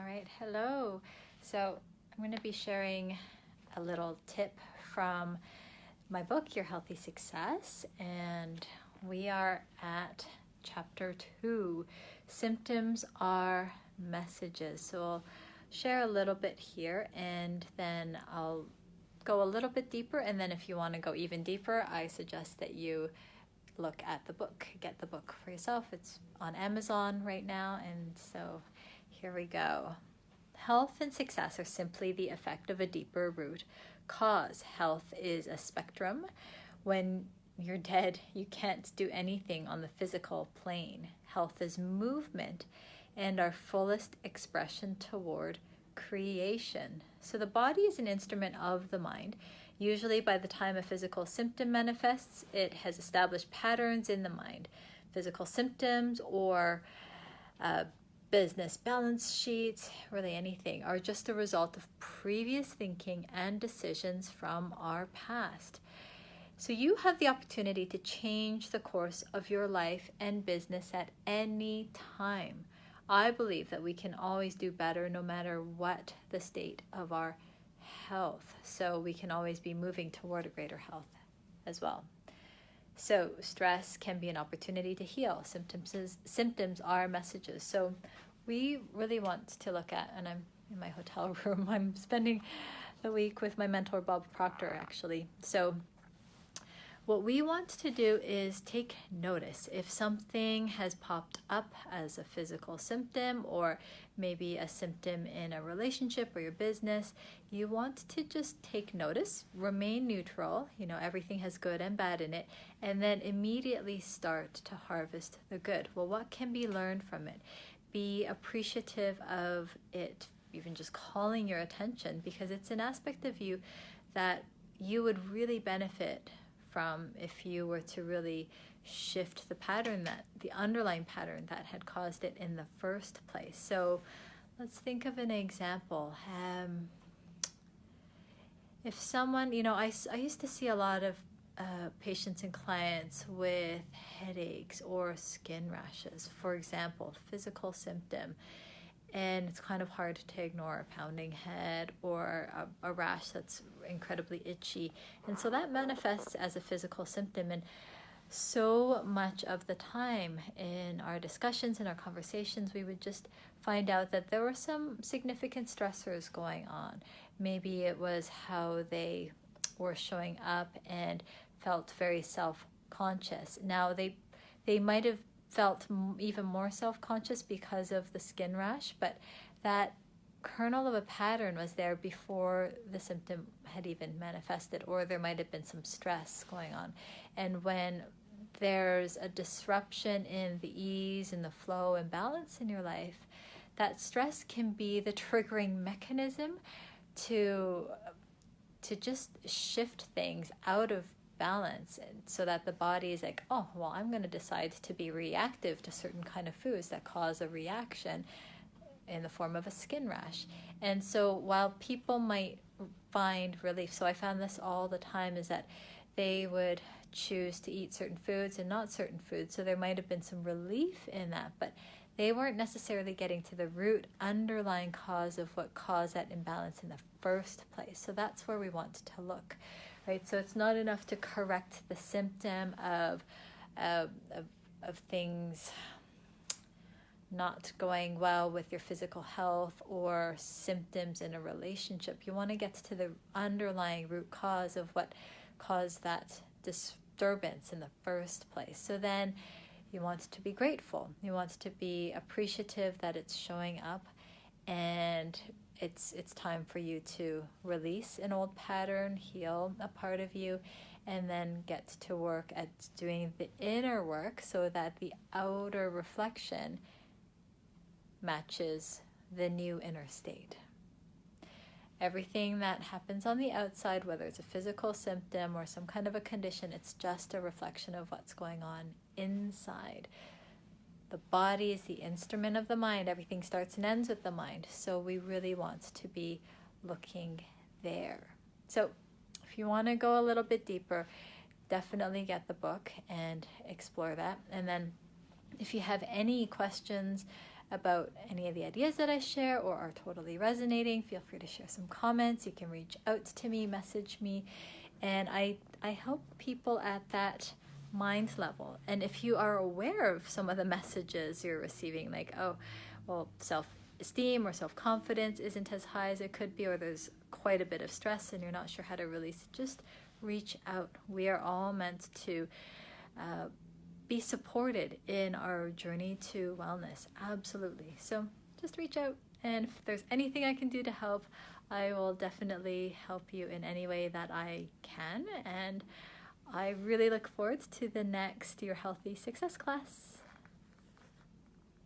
All right, hello. So I'm going to be sharing a little tip from my book, Your Healthy Success, and we are at chapter 2, Symptoms Are Messages. So I'll share a little bit here and then I'll go a little bit deeper, and then if you want to go even deeper, I suggest that you look at the book, get the book for yourself. It's on Amazon right now, and so here we go. Health and success are simply the effect of a deeper root cause. Health is a spectrum. When you're dead, you can't do anything on the physical plane. Health is movement and our fullest expression toward creation. So the body is an instrument of the mind. Usually by the time a physical symptom manifests, it has established patterns in the mind. Physical symptoms or business balance sheets, really anything, are just a result of previous thinking and decisions from our past. So you have the opportunity to change the course of your life and business at any time. I believe that we can always do better no matter what the state of our health. So we can always be moving toward a greater health as well. So stress can be an opportunity to heal. Symptoms are messages. So we really want to look at, and I'm in my hotel room, I'm spending the week with my mentor, Bob Proctor, actually. So what we want to do is take notice. If something has popped up as a physical symptom or maybe a symptom in a relationship or your business, you want to just take notice, remain neutral, everything has good and bad in it, and then immediately start to harvest the good. Well, what can be learned from it? Be appreciative of it, even just calling your attention, because it's an aspect of you that you would really benefit from if you were to really shift the underlying pattern that had caused it in the first place. So let's think of an example. If someone, I used to see a lot of patients and clients with headaches or skin rashes, for example, physical symptom. And it's kind of hard to ignore a pounding head or a rash that's incredibly itchy. And so that manifests as a physical symptom. And so much of the time in our discussions and our conversations, we would just find out that there were some significant stressors going on. Maybe it was how they were showing up and felt very self-conscious. Now, they might have felt even more self-conscious because of the skin rash, but that kernel of a pattern was there before the symptom had even manifested, or there might have been some stress going on. And when there's a disruption in the ease and the flow and balance in your life, that stress can be the triggering mechanism to just shift things out of balance, and so that the body is like, oh, well, I'm going to decide to be reactive to certain kind of foods that cause a reaction in the form of a skin rash. And so while people might find relief, so I found this all the time, is that they would choose to eat certain foods and not certain foods. So there might have been some relief in that, but they weren't necessarily getting to the root underlying cause of what caused that imbalance in the first place. So that's where we want to look. Right, so it's not enough to correct the symptom of things not going well with your physical health or symptoms in a relationship. You want to get to the underlying root cause of what caused that disturbance in the first place. So then you want to be grateful. You want to be appreciative that it's showing up, and it's time for you to release an old pattern, heal a part of you, and then get to work at doing the inner work so that the outer reflection matches the new inner state. Everything that happens on the outside, whether it's a physical symptom or some kind of a condition, it's just a reflection of what's going on inside. The body is the instrument of the mind. Everything starts and ends with the mind. So we really want to be looking there. So if you want to go a little bit deeper, definitely get the book and explore that. And then if you have any questions about any of the ideas that I share or are totally resonating, feel free to share some comments. You can reach out to me, message me, and I help people at that mind level. And if you are aware of some of the messages you're receiving, like, oh, well, self-esteem or self-confidence isn't as high as it could be, or there's quite a bit of stress and you're not sure how to release it, just reach out. We are all meant to be supported in our journey to wellness. Absolutely. So just reach out, and if there's anything I can do to help, I will definitely help you in any way that I can. And I really look forward to the next Your Healthy Success class.